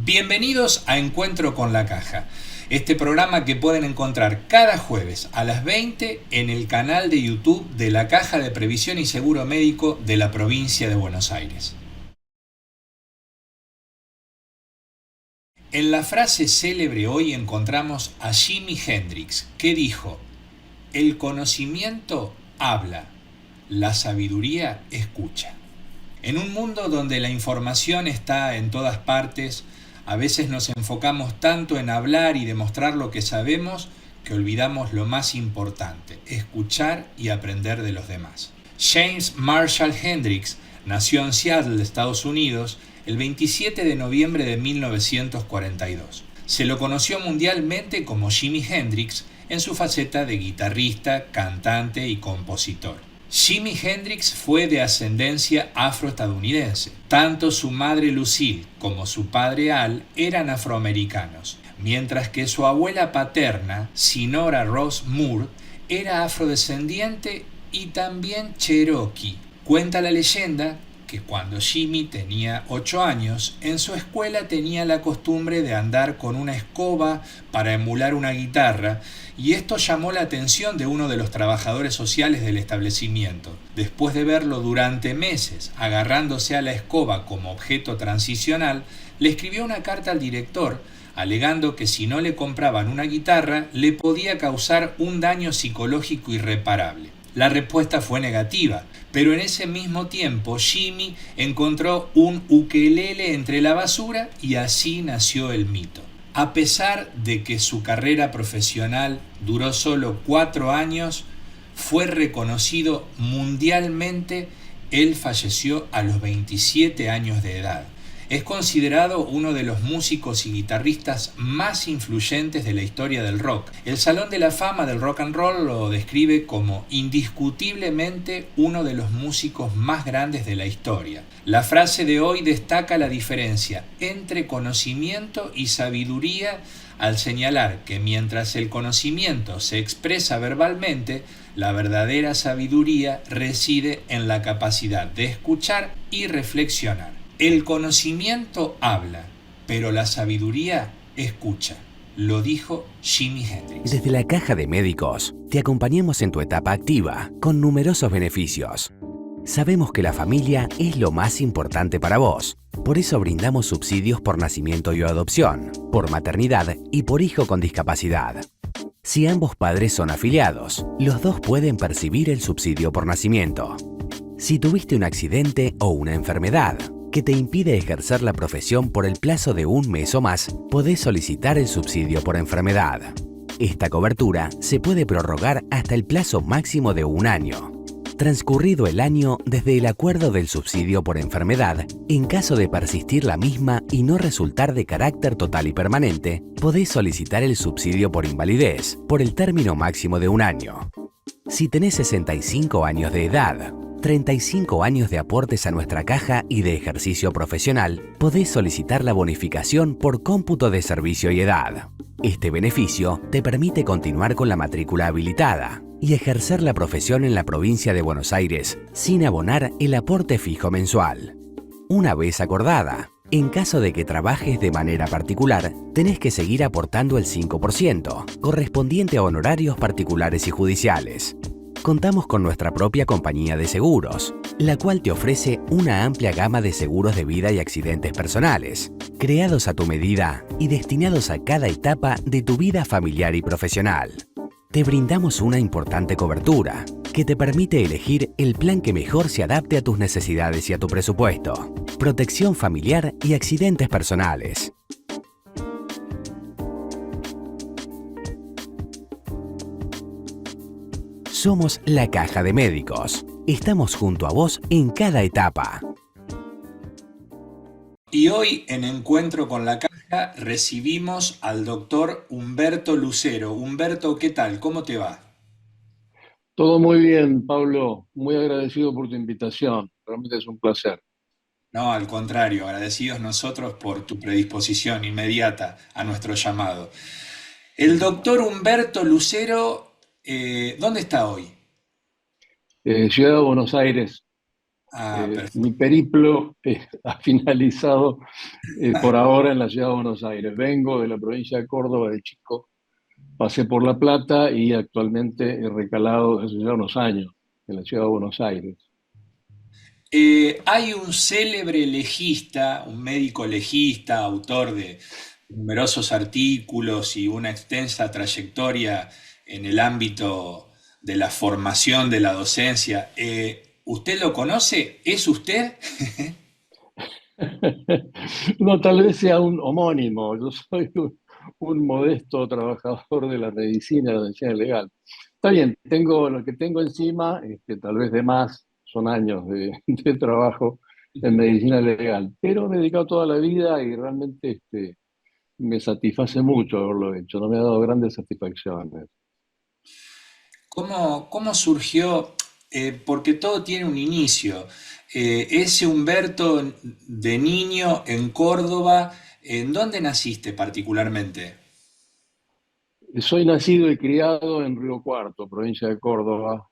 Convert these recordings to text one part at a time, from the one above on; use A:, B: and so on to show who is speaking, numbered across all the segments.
A: Bienvenidos a Encuentro con la Caja, este programa que pueden encontrar cada jueves a las 20 en el canal de YouTube de la Caja de Previsión y Seguro Médico de la provincia de Buenos Aires. En la frase célebre hoy encontramos a Jimi Hendrix, que dijo: "El conocimiento habla, la sabiduría escucha". En un mundo donde la información está en todas partes, a veces nos enfocamos tanto en hablar y demostrar lo que sabemos que olvidamos lo más importante: escuchar y aprender de los demás. James Marshall Hendrix nació en Seattle, Estados Unidos, el 27 de noviembre de 1942. Se lo conoció mundialmente como Jimi Hendrix en su faceta de guitarrista, cantante y compositor. Jimi Hendrix fue de ascendencia afroestadounidense. Tanto su madre Lucille como su padre Al eran afroamericanos, mientras que su abuela paterna, Sinora Rose Moore, era afrodescendiente y también cherokee. Cuenta la leyenda que cuando Jimi tenía 8 años, en su escuela tenía la costumbre de andar con una escoba para emular una guitarra, y esto llamó la atención de uno de los trabajadores sociales del establecimiento. Después de verlo durante meses agarrándose a la escoba como objeto transicional, le escribió una carta al director alegando que si no le compraban una guitarra le podía causar un daño psicológico irreparable. La respuesta fue negativa, pero en ese mismo tiempo Jimi encontró un ukelele entre la basura y así nació el mito. A pesar de que su carrera profesional duró solo 4 años, fue reconocido mundialmente. Él falleció a los 27 años de edad. Es considerado uno de los músicos y guitarristas más influyentes de la historia del rock. El Salón de la Fama del Rock and Roll lo describe como indiscutiblemente uno de los músicos más grandes de la historia. La frase de hoy destaca la diferencia entre conocimiento y sabiduría al señalar que mientras el conocimiento se expresa verbalmente, la verdadera sabiduría reside en la capacidad de escuchar y reflexionar. El conocimiento habla, pero la sabiduría escucha. Lo dijo Jimi Hendrix.
B: Desde la Caja de Médicos, te acompañamos en tu etapa activa con numerosos beneficios. Sabemos que la familia es lo más importante para vos. Por eso brindamos subsidios por nacimiento y adopción, por maternidad y por hijo con discapacidad. Si ambos padres son afiliados, los dos pueden percibir el subsidio por nacimiento. Si tuviste un accidente o una enfermedad que te impide ejercer la profesión por el plazo de 1 mes o más, podés solicitar el subsidio por enfermedad. Esta cobertura se puede prorrogar hasta el plazo máximo de 1 año. Transcurrido el año desde el acuerdo del subsidio por enfermedad, en caso de persistir la misma y no resultar de carácter total y permanente, podés solicitar el subsidio por invalidez por el término máximo de 1 año. Si tenés 65 años de edad, 35 años de aportes a nuestra caja y de ejercicio profesional, podés solicitar la bonificación por cómputo de servicio y edad. Este beneficio te permite continuar con la matrícula habilitada y ejercer la profesión en la provincia de Buenos Aires sin abonar el aporte fijo mensual. Una vez acordada, en caso de que trabajes de manera particular, tenés que seguir aportando el 5%, correspondiente a honorarios particulares y judiciales. Contamos con nuestra propia compañía de seguros, la cual te ofrece una amplia gama de seguros de vida y accidentes personales, creados a tu medida y destinados a cada etapa de tu vida familiar y profesional. Te brindamos una importante cobertura que te permite elegir el plan que mejor se adapte a tus necesidades y a tu presupuesto. Protección familiar y accidentes personales. Somos la Caja de Médicos. Estamos junto a vos en cada etapa.
A: Y hoy en Encuentro con la Caja recibimos al doctor Humberto Lucero. Humberto, ¿qué tal? ¿Cómo te va?
C: Todo muy bien, Pablo. Muy agradecido por tu invitación. Realmente es un placer.
A: No, al contrario, agradecidos nosotros por tu predisposición inmediata a nuestro llamado. El doctor Humberto Lucero, ¿dónde está hoy?
C: Ciudad de Buenos Aires.
A: Ah,
C: Mi
A: perfecto.
C: periplo ha finalizado por ahora en la ciudad de Buenos Aires. Vengo de la provincia de Córdoba de chico, pasé por La Plata y actualmente he recalado hace ya unos años en la ciudad de Buenos Aires.
A: Hay un célebre legista, un médico legista, autor de numerosos artículos y una extensa trayectoria en el ámbito de la formación de la docencia. ¿Usted lo conoce? ¿Es usted?
C: No, tal vez sea un homónimo. Yo soy un modesto trabajador de la medicina, de la medicina legal. Está bien, tengo lo que tengo encima, tal vez de más, son años de trabajo en medicina legal, pero me he dedicado toda la vida y realmente me satisface mucho haberlo hecho, no me ha dado grandes satisfacciones.
A: ¿Cómo surgió? Porque todo tiene un inicio. Ese Humberto de niño en Córdoba, ¿en dónde naciste particularmente?
C: Soy nacido y criado en Río Cuarto, provincia de Córdoba,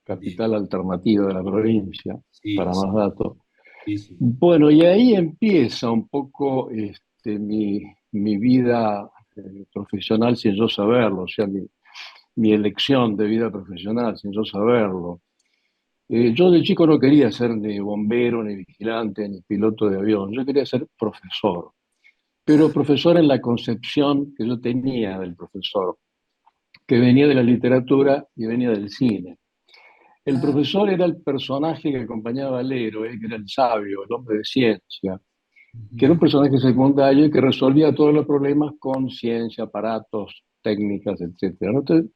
A: Bien,
C: capital alternativa de la provincia,
A: sí,
C: para más datos.
A: sí, sí.
C: Bueno, y ahí empieza un poco mi vida profesional sin yo saberlo, o sea, mi elección de vida profesional sin yo saberlo. Yo de chico no quería ser ni bombero, ni vigilante, ni piloto de avión, yo quería ser profesor, pero profesor en la concepción que yo tenía del profesor, que venía de la literatura y venía del cine. El
A: Ah,
C: profesor era el personaje que acompañaba al héroe, que era el sabio, el hombre de ciencia, que era un
A: ujú.
C: personaje secundario y que resolvía todos los problemas con ciencia, aparatos, técnicas, etcétera. ¿No? Entonces,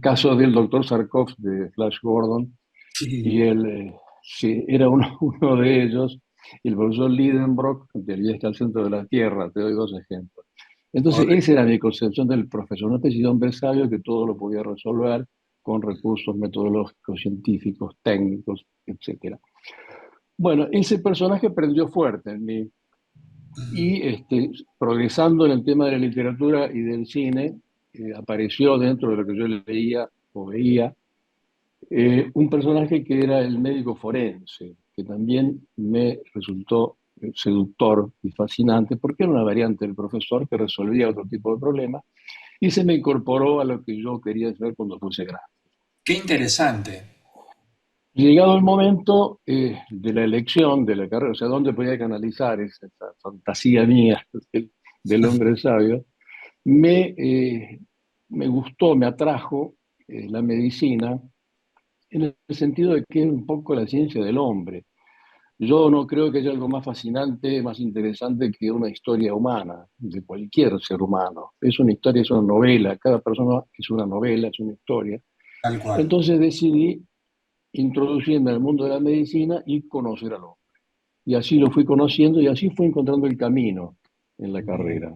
C: caso del doctor Sarkov de Flash Gordon, y
A: Sí,
C: él sí, era uno de ellos, y el profesor Lidenbrock, del viaje al centro de la Tierra, te doy dos ejemplos. Entonces, esa
A: correcto.
C: era mi concepción del profesor, una especie de hombre sabio que todo lo podía resolver con recursos metodológicos, científicos, técnicos, etcétera. Bueno, ese personaje prendió fuerte en mí y progresando en el tema de la literatura y del cine, apareció dentro de lo que yo leía o veía un personaje que era el médico forense, que también me resultó seductor y fascinante porque era una variante del profesor que resolvía otro tipo de problemas y se me incorporó a lo que yo quería hacer cuando fuese grande.
A: Qué interesante.
C: Llegado el momento de la elección de la carrera, o sea, dónde podía canalizar esa fantasía mía del hombre sabio, me, eh, me gustó, me atrajo la medicina en el sentido de que es un poco la ciencia del hombre. Yo no creo que haya algo más fascinante, más interesante que una historia humana, de cualquier ser humano. Es una historia, es una novela, cada persona es una novela, es una historia.
A: Tal cual.
C: Entonces decidí introducirme al mundo de la medicina y conocer al hombre. Y así lo fui conociendo y así fui encontrando el camino en la carrera.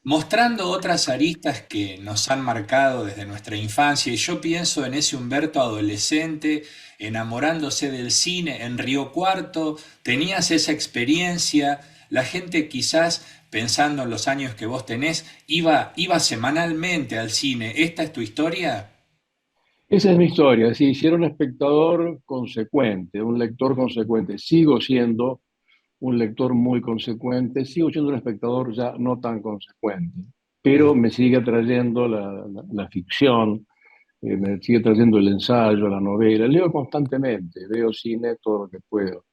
A: Mostrando otras aristas que nos han marcado desde nuestra infancia, y yo pienso en ese Humberto adolescente, enamorándose del cine en Río Cuarto, tenías esa experiencia, la gente quizás, pensando en los años que vos tenés, iba semanalmente al cine. ¿Esta es tu historia?
C: Esa es mi historia, sí, si era un espectador consecuente, un lector consecuente. Sigo siendo un lector muy consecuente, sigo siendo un espectador ya no tan consecuente, pero me sigue atrayendo la ficción, me sigue trayendo el ensayo, la novela, leo constantemente, veo cine todo lo que puedo.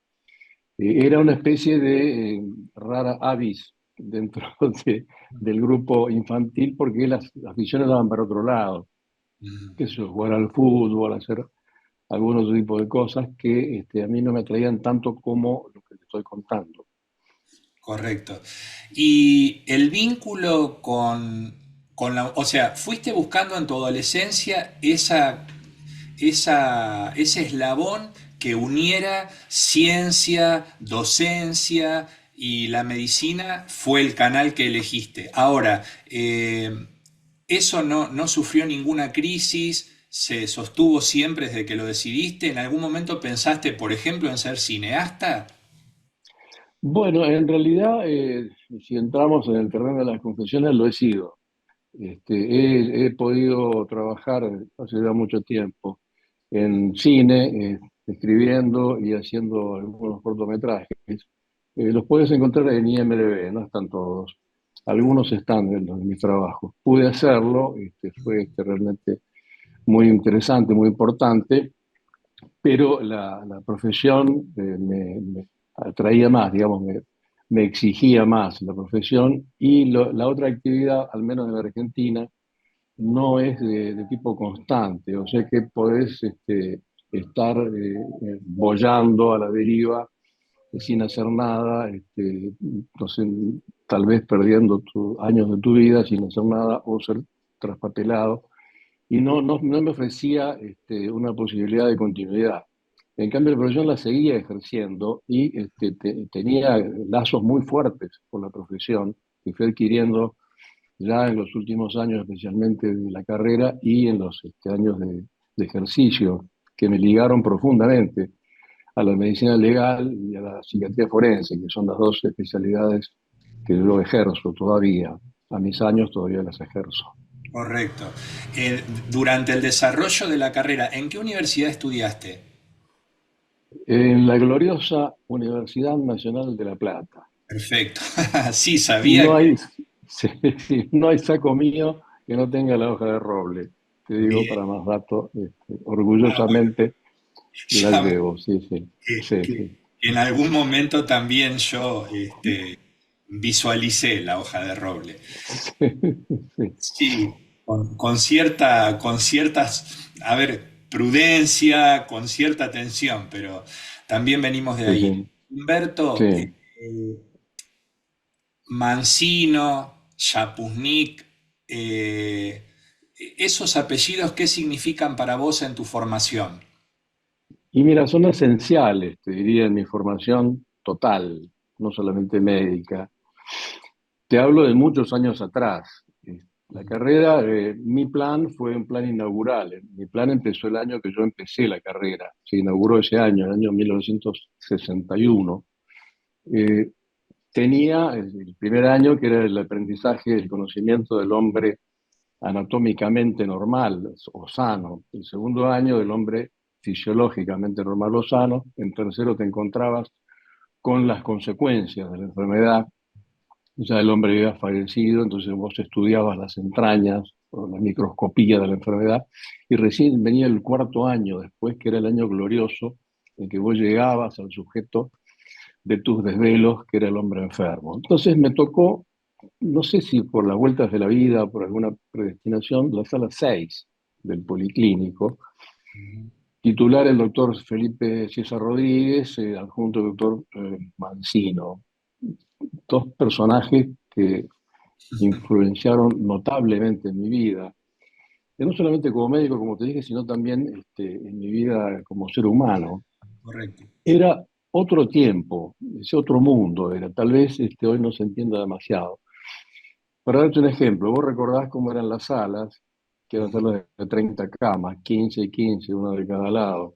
C: Era una especie de rara avis dentro del grupo infantil porque las visiones daban para otro lado, que eso, jugar al fútbol, hacer algunos otro tipo de cosas que a mí no me atraían tanto como lo que te estoy contando.
A: Correcto. Y el vínculo con la, o sea, fuiste buscando en tu adolescencia ese eslabón que uniera ciencia, docencia y la medicina fue el canal que elegiste. Ahora, eso no sufrió ninguna crisis, se sostuvo siempre desde que lo decidiste. ¿En algún momento pensaste, por ejemplo, en ser cineasta?
C: Bueno, en realidad, si entramos en el terreno de las confesiones, lo he sido. He podido trabajar hace ya mucho tiempo en cine, escribiendo y haciendo algunos cortometrajes. Los puedes encontrar en IMDb, no están todos. Algunos están en mis trabajos. Pude hacerlo, fue realmente muy interesante, muy importante, pero la profesión me atraía más, digamos, me exigía más la profesión y la otra actividad, al menos en la Argentina, no es de tipo constante, o sea que podés estar boyando a la deriva sin hacer nada, no sé, tal vez perdiendo años de tu vida sin hacer nada o ser traspapelado y no me ofrecía una posibilidad de continuidad. En cambio, la profesión la seguía ejerciendo y tenía lazos muy fuertes con la profesión que fui adquiriendo ya en los últimos años, especialmente de la carrera y en los años de ejercicio, que me ligaron profundamente a la medicina legal y a la psiquiatría forense, que son las dos especialidades que yo ejerzo todavía. A mis años todavía las ejerzo.
A: Correcto. Durante el desarrollo de la carrera, ¿en qué universidad estudiaste?
C: En la gloriosa Universidad Nacional de La Plata.
A: Perfecto. Sí, sabía
C: No
A: que...
C: hay, sí, no hay saco mío que no tenga la hoja de roble. Te digo
A: Bien.
C: para más datos,
A: Ah, bueno,
C: orgullosamente la
A: ya
C: llevo, sí, sí, sí, sí.
A: que en algún momento también yo visualicé la hoja de roble.
C: Sí,
A: Sí, con ciertas, a ver, prudencia, con cierta atención, pero también venimos de
C: sí,
A: ahí.
C: sí,
A: Humberto,
C: sí.
A: Mancino, Yapuznik, esos apellidos, ¿qué significan para vos en tu formación?
C: Y mira, son esenciales, te diría, en mi formación total, no solamente médica. Te hablo de muchos años atrás. La carrera, mi plan fue un plan inaugural. Mi plan empezó el año que yo empecé la carrera. Se inauguró ese año, el año 1961. Eh, Tenía el primer año, que era el aprendizaje, el conocimiento del hombre anatómicamente normal o sano. El segundo año del hombre fisiológicamente normal o sano. En tercero te encontrabas con las consecuencias de la enfermedad. Ya el hombre había fallecido, entonces vos estudiabas las entrañas o la microscopía de la enfermedad y recién venía el cuarto año después, que era el año glorioso, en que vos llegabas al sujeto de tus desvelos, que era el hombre enfermo. Entonces me tocó, no sé si por las vueltas de la vida o por alguna predestinación, la sala 6 del Policlínico, titular el doctor Felipe César Rodríguez, adjunto el doctor Mancino, dos personajes que influenciaron notablemente en mi vida, y no solamente como médico, como te dije, sino también en mi vida como ser humano.
A: Correcto.
C: Era otro tiempo, ese otro mundo era, tal vez hoy no se entienda demasiado. Para darte un ejemplo, vos recordás cómo eran las salas, que eran salas de 30 camas, 15 y 15, una de cada lado.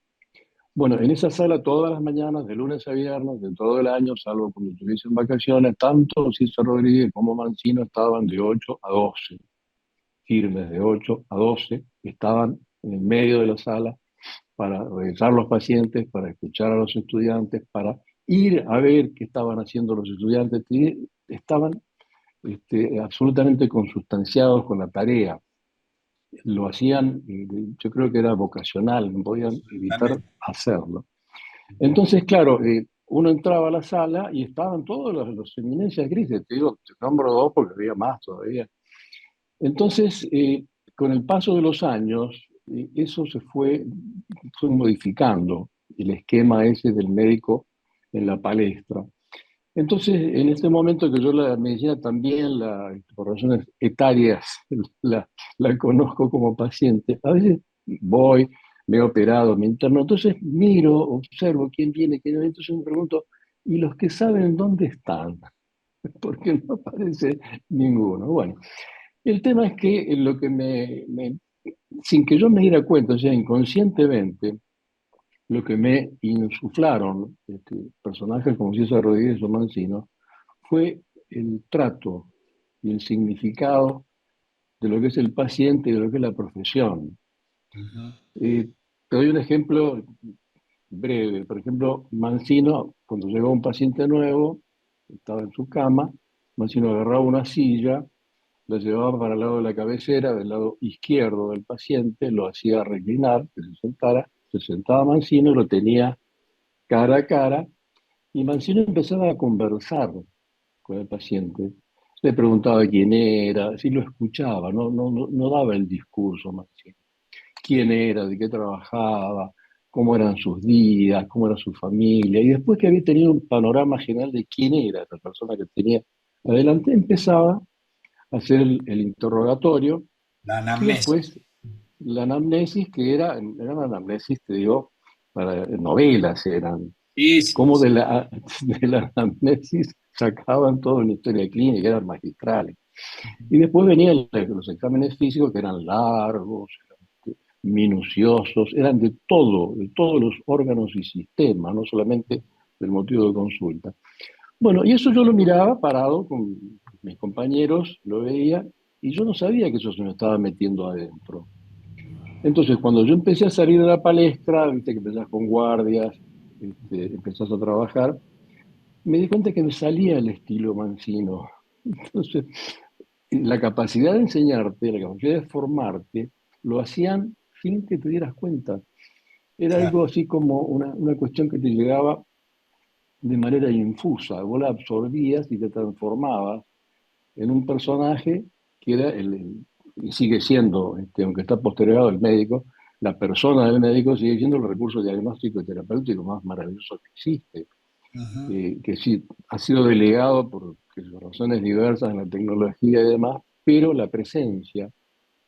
C: Bueno, en esa sala todas las mañanas, de lunes a viernes, de todo el año, salvo cuando estuviesen vacaciones, tanto César Rodríguez como Mancino estaban de 8 a 12, firmes de 8 a 12, estaban en el medio de la sala para revisar los pacientes, para escuchar a los estudiantes, para ir a ver qué estaban haciendo los estudiantes. Y estaban absolutamente consustanciados con la tarea. Lo hacían, yo creo que era vocacional, no podían evitar
A: Absolutamente.
C: hacerlo. Entonces, claro, uno entraba a la sala y estaban todos los eminencias grises, te digo, te nombro dos porque había más todavía. Entonces, con el paso de los años, eso fue modificando el esquema ese del médico en la palestra. Entonces, en este momento que yo la medicina también, por razones etarias, la, la conozco como paciente, a veces voy, me he operado, me interno, entonces miro, observo quién viene, quién no, entonces me pregunto, ¿y los que saben dónde están? Porque no aparece ninguno. Bueno, el tema es que lo que sin que yo me diera cuenta, o sea, inconscientemente, lo que me insuflaron personajes como César Rodríguez o Mancino fue el trato y el significado de lo que es el paciente y de lo que es la profesión.
A: Ujú.
C: Eh, Te doy un ejemplo breve. Por ejemplo, Mancino, cuando llegó un paciente nuevo, estaba en su cama, Mancino agarraba una silla, la llevaba para el lado de la cabecera, del lado izquierdo del paciente, lo hacía reclinar, que se sentara, se sentaba Mancino, lo tenía cara a cara, y Mancino empezaba a conversar con el paciente. Le preguntaba quién era, si lo escuchaba, no daba el discurso Mancino. Quién era, de qué trabajaba, cómo eran sus días, cómo era su familia. Y después que había tenido un panorama general de quién era esa persona que tenía adelante, empezaba a hacer el interrogatorio
A: La
C: y
A: anamnesis.
C: después la anamnesis, que era una anamnesis, te digo, para novelas eran,
A: Sí, sí,
C: como
A: sí.
C: de la anamnesis sacaban toda una historia clínica, eran magistrales. Y después venían los exámenes físicos que eran largos, minuciosos, eran de todos los órganos y sistemas, no solamente del motivo de consulta. Bueno, y eso yo lo miraba parado con mis compañeros, lo veía, y yo no sabía que eso se me estaba metiendo adentro. Entonces, cuando yo empecé a salir de la palestra, viste que empezás con guardias, empezás a trabajar, me di cuenta que me salía el estilo Mancino. Entonces, la capacidad de enseñarte, la capacidad de formarte, lo hacían sin que te dieras cuenta. Era
A: Claro.
C: algo así como una cuestión que te llegaba de manera infusa. Vos la absorbías y te transformabas en un personaje que era y sigue siendo, aunque está postergado el médico, la persona del médico sigue siendo el recurso diagnóstico y terapéutico más maravilloso que existe,
A: Ujú.
C: que sí ha sido delegado por razones diversas en la tecnología y demás, pero la presencia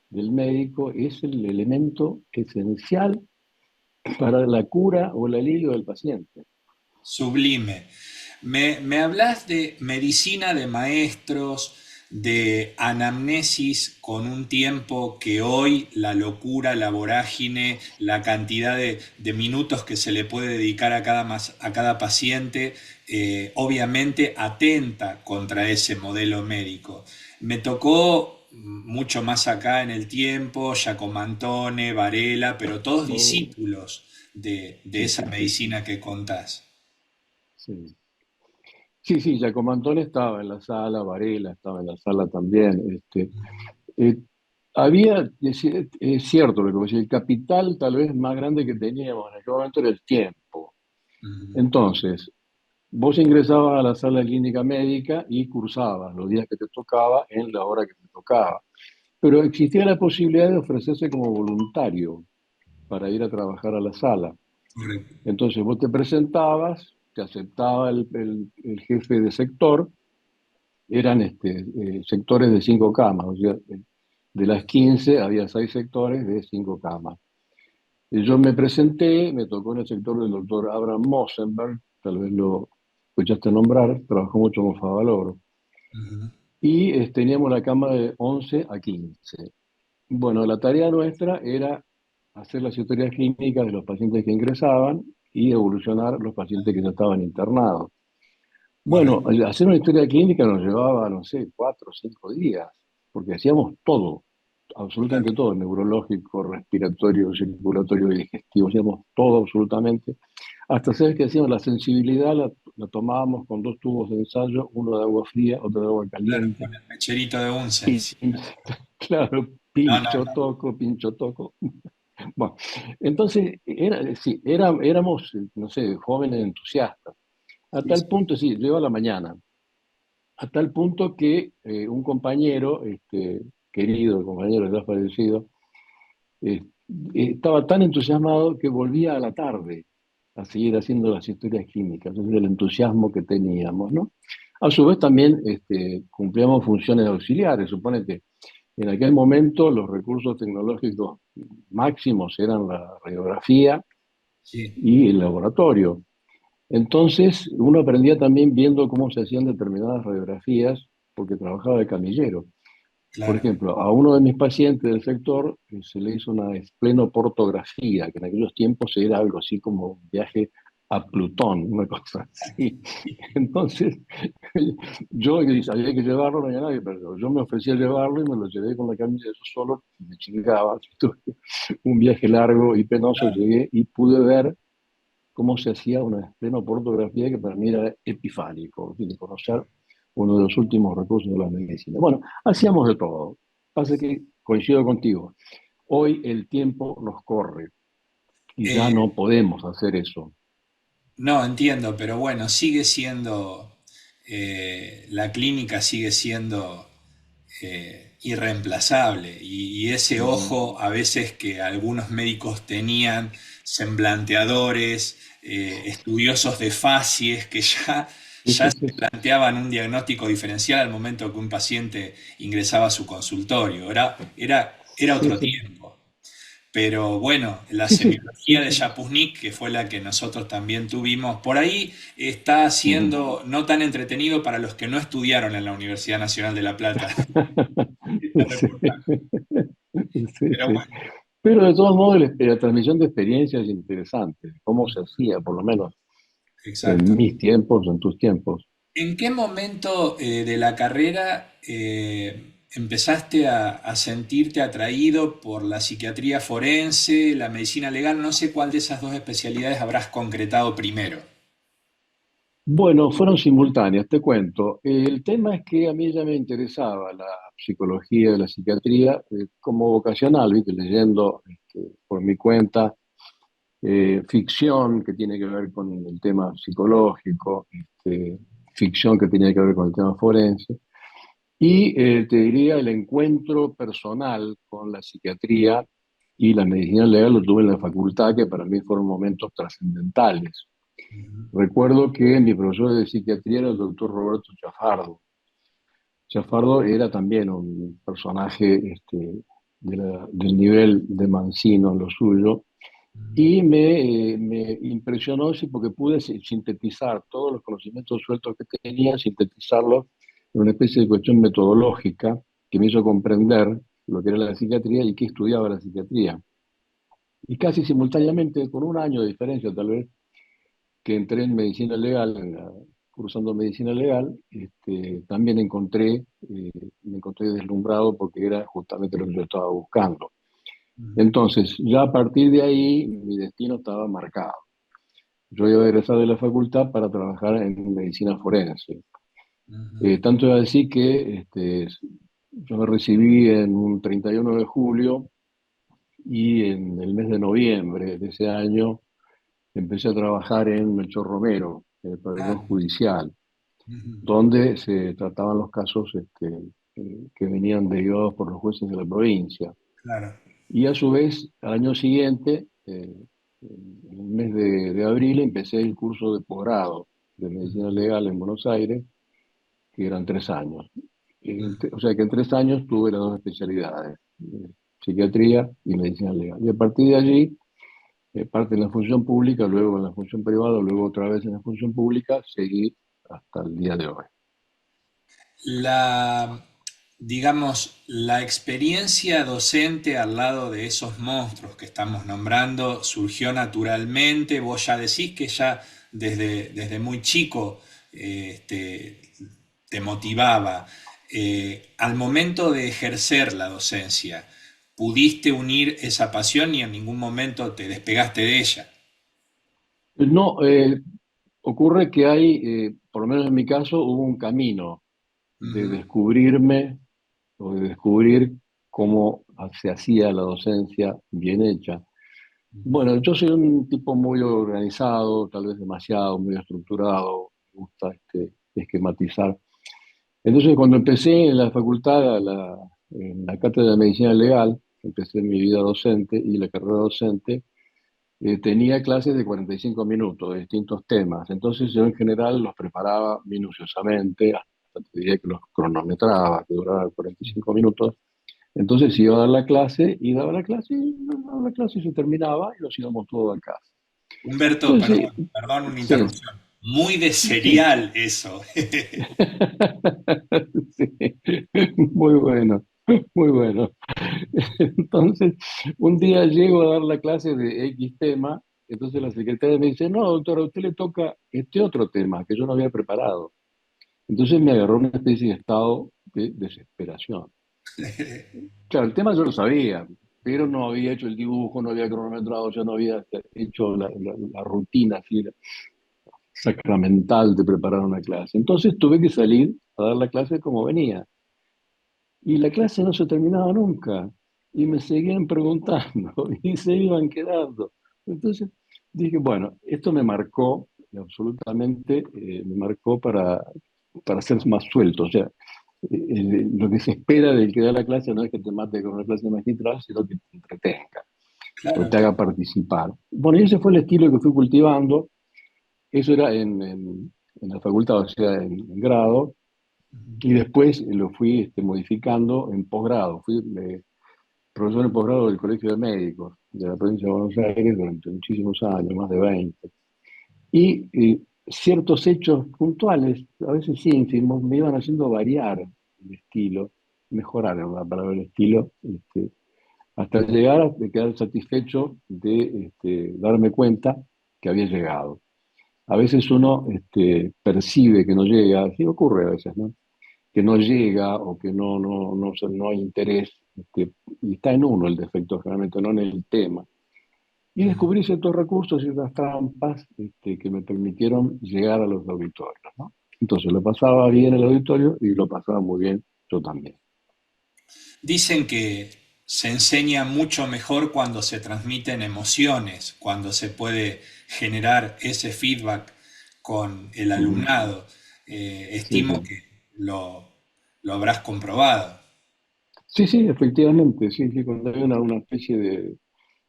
C: del médico es el elemento esencial para la cura o el alivio del paciente.
A: Sublime. Me hablas de medicina de maestros, de anamnesis con un tiempo que hoy la locura, la vorágine, la cantidad de minutos que se le puede dedicar a a cada paciente, obviamente atenta contra ese modelo médico. Me tocó mucho más acá en el tiempo, Giacomantone, Varela, pero todos
C: Oh,
A: discípulos de
C: sí,
A: esa
C: sí, sí, sí,
A: medicina que contás.
C: sí. Sí, sí, Giacomantone estaba en la sala, Varela estaba en la sala también. Eh, es cierto lo que vos decís, el capital tal vez más grande que teníamos en aquel momento era el tiempo.
A: Ujú.
C: Entonces, vos ingresabas a la sala clínica médica y cursabas los días que te tocaba en la hora que te tocaba. Pero existía la posibilidad de ofrecerse como voluntario para ir a trabajar a la sala.
A: Correcto.
C: Entonces vos te presentabas, te aceptaba el jefe de sector, eran sectores de 5 camas, o sea, de las 15 había 6 sectores de 5 camas. Y yo me presenté, me tocó en el sector del doctor Abraham Mosenberg, tal vez lo escuchaste nombrar, trabajó mucho con Favaloro,
A: Ujú.
C: y teníamos la cama de 11 a 15. Bueno, la tarea nuestra era hacer las historias clínicas de los pacientes que ingresaban y evolucionar los pacientes que ya estaban internados. Bueno,
A: Correcto.
C: hacer una historia clínica nos llevaba, no sé, 4 o 5 días, porque hacíamos todo, absolutamente
A: Claro.
C: todo, neurológico, respiratorio, circulatorio y digestivo, hacíamos todo absolutamente. Hasta saber que hacíamos la sensibilidad, la tomábamos con 2 tubos de ensayo, uno de agua fría, otro de agua
A: Claro,
C: caliente.
A: con el mecherito de Bunsen.
C: Pin- claro,
A: No, no,
C: pincho,
A: no.
C: toco, pincho, toco. Bueno, entonces, sí, éramos, no sé, jóvenes entusiastas. A
A: Sí,
C: tal
A: sí.
C: punto, sí, yo iba a la mañana, a tal punto que un compañero, querido compañero ya fallecido, eh, estaba tan entusiasmado que volvía a la tarde a seguir haciendo las historias químicas, es decir, el entusiasmo que teníamos, ¿no? A su vez también cumplíamos funciones auxiliares, suponete, en aquel momento los recursos tecnológicos máximos eran la radiografía
A: Sí,
C: y el laboratorio. Entonces, uno aprendía también viendo cómo se hacían determinadas radiografías, porque trabajaba de camillero. Por
A: claro.
C: ejemplo, a uno de mis pacientes del sector se le hizo una esplenoportografía, que en aquellos tiempos era algo así como un viaje a Plutón, una cosa así. Entonces, yo había que llevarlo, no había nadie, pero yo me ofrecí a llevarlo y me lo llevé con la camilla yo solo, me chingaba. Tuve un viaje largo y penoso,
A: Claro.
C: llegué y pude ver cómo se hacía una esplenoportografía que para mí era epifánico, de conocer uno de los últimos recursos de la medicina. Bueno, hacíamos de todo. Pasa que coincido contigo. Hoy el tiempo nos corre y ya
A: Eh,
C: no podemos hacer eso.
A: no, entiendo, pero bueno, sigue siendo, la clínica sigue siendo irreemplazable y ese
C: Ujú.
A: ojo a veces que algunos médicos tenían, semblanteadores, estudiosos de facies que
C: Sí,
A: ya
C: sí,
A: se
C: sí, sí.
A: planteaban un diagnóstico diferencial al momento que un paciente ingresaba a su consultorio. Era
C: Sí,
A: otro
C: sí,
A: tiempo. Pero bueno, la
C: sí, sí, sí,
A: semiología de
C: sí.
A: Yapusnik, que fue la que nosotros también tuvimos, por ahí está
C: Ujú.
A: siendo no tan entretenido para los que no estudiaron en la Universidad Nacional de La Plata. Este
C: Sí,
A: reportaje.
C: sí,
A: Pero
C: sí.
A: bueno,
C: Pero de todos modos, la transmisión de experiencias es interesante, cómo se hacía, por lo menos en
A: exacto.
C: mis tiempos, en tus tiempos.
A: ¿En qué momento de la carrera empezaste a sentirte atraído por la psiquiatría forense, la medicina legal? No sé cuál de esas dos especialidades habrás concretado primero.
C: Bueno, fueron simultáneas, te cuento. El tema es que a mí ya me interesaba la psicología, la psiquiatría, como vocacional, ¿viste? Leyendo por mi cuenta ficción que tiene que ver con el tema psicológico, ficción que tiene que ver con el tema forense. Y te diría, el encuentro personal con la psiquiatría y la medicina legal lo tuve en la facultad, que para mí fueron momentos trascendentales. Recuerdo que mi profesor de psiquiatría era el doctor Roberto Chafardo. Chafardo era también un personaje del nivel de Mancino, lo suyo, y me impresionó sí, porque pude sintetizar todos los conocimientos sueltos que tenía, sintetizarlos en una especie de cuestión metodológica que me hizo comprender lo que era la psiquiatría y qué estudiaba la psiquiatría. Y casi simultáneamente, con un año de diferencia tal vez, que entré en medicina legal, cursando medicina legal, también me encontré deslumbrado porque era justamente lo que yo estaba buscando. Entonces, ya a partir de ahí, mi destino estaba marcado. Yo iba a egresar de la facultad para trabajar en medicina forense. Tanto es así que yo me recibí en un 31 de julio y en el mes de noviembre de ese año empecé a trabajar en Melchor Romero, en el pabellón
A: Ah,
C: judicial,
A: ujú,
C: donde se trataban los casos que venían derivados por los jueces de la provincia.
A: claro.
C: Y a su vez, al año siguiente, en el mes de abril, empecé el curso de posgrado de medicina legal en Buenos Aires, que eran 3 años. O sea que en 3 años tuve las dos especialidades, psiquiatría y medicina legal. Y a partir de allí, parte en la función pública, luego en la función privada, luego otra vez en la función pública, seguí hasta el día de hoy.
A: La, digamos, la experiencia docente al lado de esos monstruos que estamos nombrando surgió naturalmente. Vos ya decís que ya desde muy chico te motivaba. Al momento de ejercer la docencia, ¿pudiste unir esa pasión y en ningún momento te despegaste de ella?
C: No, ocurre que por lo menos en mi caso, hubo un camino de
A: Ujú,
C: descubrirme o de descubrir cómo se hacía la docencia bien hecha. Bueno, yo soy un tipo muy organizado, tal vez demasiado, muy estructurado, me gusta esquematizar. Entonces, cuando empecé en la facultad, en la cátedra de medicina legal, empecé mi vida docente y la carrera docente, tenía clases de 45 minutos de distintos temas. Entonces, yo en general los preparaba minuciosamente, hasta te diría que los cronometraba, que duraban 45 minutos. Entonces iba a dar la clase y daba la clase y daba la clase y se terminaba y nos íbamos todos a casa.
A: Humberto,
C: Entonces,
A: perdón una
C: sí,
A: interrupción. Muy de
C: sí.
A: serial eso.
C: Sí, muy bueno, muy bueno. Entonces, un día llego a dar la clase de X tema, entonces la secretaria me dice, no, doctora, a usted le toca este otro tema que yo no había preparado. Entonces me agarró una especie de estado de desesperación. Claro, el tema yo lo sabía, pero no había hecho el dibujo, no había cronometrado, ya no había hecho la rutina así, sacramental de preparar una clase. Entonces tuve que salir a dar la clase como venía. Y la clase no se terminaba nunca. Y me seguían preguntando y se iban quedando. Entonces dije, bueno, esto me marcó, absolutamente, me marcó para ser más suelto. O sea, lo que se espera del que da la clase no es que te mate con una clase magistral, sino que te entretenga o
A: Claro,
C: te haga participar. Bueno, y ese fue el estilo que fui cultivando. Eso era en la facultad, o sea, en grado. Y después lo fui modificando en posgrado. Fui profesor en posgrado del Colegio de Médicos de la provincia de Buenos Aires durante muchísimos años, más de 20. Y ciertos hechos puntuales, a veces sí, me iban haciendo variar el estilo, mejorar en la palabra el estilo, hasta llegar a quedar satisfecho de darme cuenta que había llegado. A veces uno percibe que no llega, así ocurre a veces, ¿no? Que no llega o que no hay interés, y está en uno el defecto generalmente, no en el tema. Y descubrí ciertos recursos y ciertas trampas que me permitieron llegar a los auditorios, ¿no? Entonces lo pasaba bien el auditorio y lo pasaba muy bien yo también.
A: dicen que se enseña mucho mejor cuando se transmiten emociones, cuando se puede generar ese feedback con el
C: Mm,
A: alumnado.
C: sí,
A: Estimo
C: sí.
A: que lo habrás comprobado.
C: Sí, sí, efectivamente, sí, sí, cuando hay una especie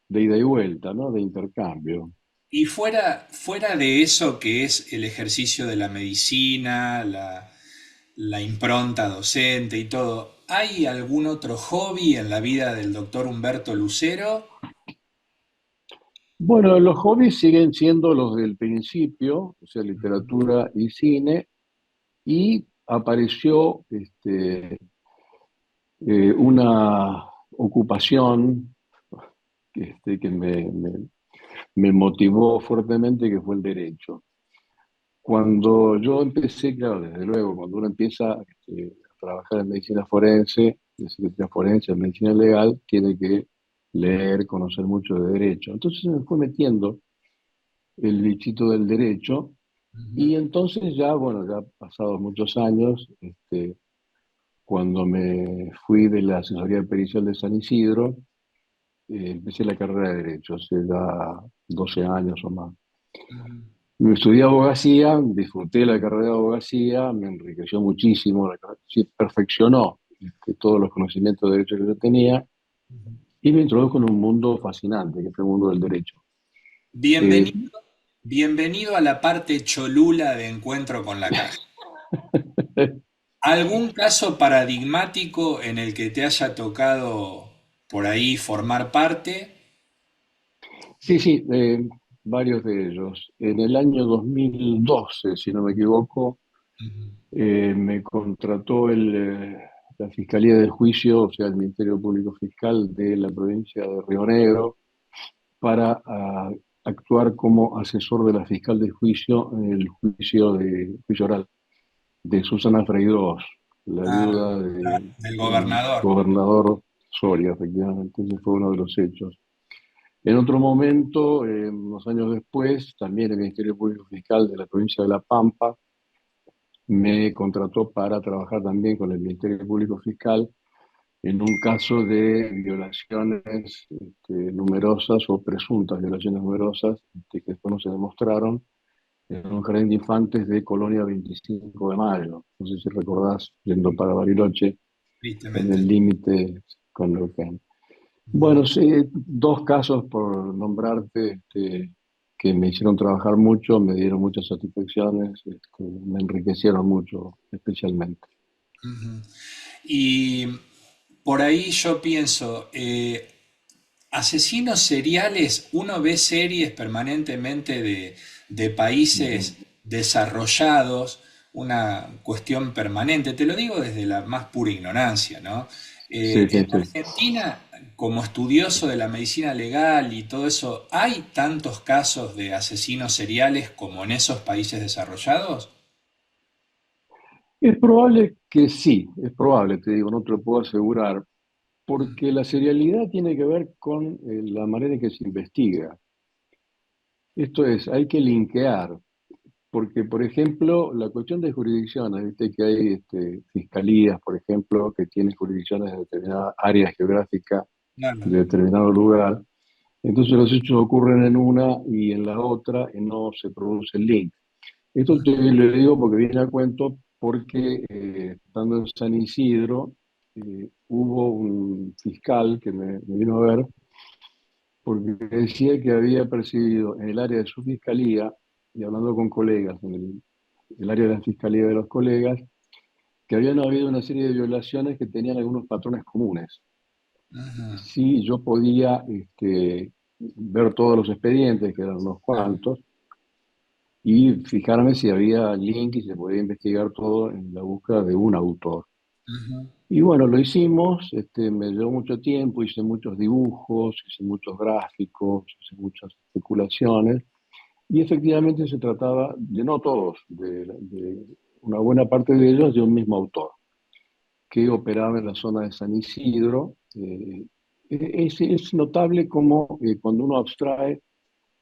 C: de ida y vuelta, ¿no? De intercambio.
A: Y fuera de eso que es el ejercicio de la medicina, la impronta docente y todo, ¿hay algún otro hobby en la vida del doctor Humberto Lucero?
C: Bueno, los hobbies siguen siendo los del principio, o sea, literatura y cine, y apareció una ocupación que me motivó fuertemente, que fue el derecho. Cuando yo empecé, claro, desde luego, cuando uno empieza a trabajar en medicina forense, en ciencia forense, en medicina legal, tiene que leer, conocer mucho de derecho. Entonces se me fue metiendo el bichito del derecho y entonces ya, bueno, ya pasados muchos años, cuando me fui de la asesoría pericial de San Isidro, empecé la carrera de Derecho, hace ya 12 años o más. Me estudié abogacía, disfruté la carrera de abogacía, me enriqueció muchísimo, sí, perfeccionó todos los conocimientos de derecho que yo tenía y me introdujo en un mundo fascinante, que es el mundo del derecho. Eh,
A: Bienvenido, bienvenido a la parte cholula de Encuentro con la Caja. ¿Algún caso paradigmático en el que te haya tocado por ahí formar parte?
C: sí, sí, varios de ellos. En el año 2012, si no me equivoco, me contrató la Fiscalía del Juicio, o sea, el Ministerio Público Fiscal de la provincia de Río Negro, para actuar como asesor de la fiscal de juicio en el juicio oral de Susana Freidós, la
A: Ah,
C: viuda
A: del
C: del
A: gobernador.
C: gobernador Soria, efectivamente. Ese fue uno de los hechos. En otro momento, unos años después, también el Ministerio Público Fiscal de la provincia de La Pampa me contrató para trabajar también con el Ministerio Público Fiscal en un caso de violaciones numerosas o presuntas violaciones numerosas que después no se demostraron en un jardín de infantes de Colonia 25 de Mayo. No sé si recordás, yendo para Bariloche, en
A: Tristemente.
C: el límite con Neuquén. Bueno, sí, dos casos por nombrarte que me hicieron trabajar mucho, me dieron muchas satisfacciones, me enriquecieron mucho, especialmente.
A: Y por ahí yo pienso, asesinos seriales, uno ve series permanentemente de países
C: Ujú.
A: desarrollados, una cuestión permanente, te lo digo desde la más pura ignorancia, ¿no?
C: Sí,
A: En
C: sí, sí.
A: Argentina, como estudioso de la medicina legal y todo eso, ¿hay tantos casos de asesinos seriales como en esos países desarrollados?
C: Es probable que sí, es probable, te digo, no te lo puedo asegurar, porque la serialidad tiene que ver con la manera en que se investiga. Esto es, hay que linkear, porque, por ejemplo, la cuestión de jurisdicciones, viste que hay fiscalías, por ejemplo, que tienen jurisdicciones de determinada área geográfica
A: Claro.
C: de determinado lugar. Entonces los hechos ocurren en una y en la otra y no se produce el link. Esto te lo digo porque viene a cuento porque estando en San Isidro hubo un fiscal que me vino a ver porque decía que había percibido en el área de su fiscalía, y hablando con colegas, en el área de la fiscalía de los colegas, que habían habido una serie de violaciones que tenían algunos patrones comunes.
A: Ujú.
C: Sí, yo podía ver todos los expedientes, que eran unos
A: Claro.
C: cuantos, y fijarme si había link y se podía investigar todo en la búsqueda de un autor.
A: Ujú.
C: Y bueno, lo hicimos, me llevó mucho tiempo, hice muchos dibujos, hice muchos gráficos, hice muchas especulaciones, y efectivamente se trataba de no todos, de una buena parte de ellos de un mismo autor, que operaba en la zona de San Isidro. Es notable cómo cuando uno abstrae,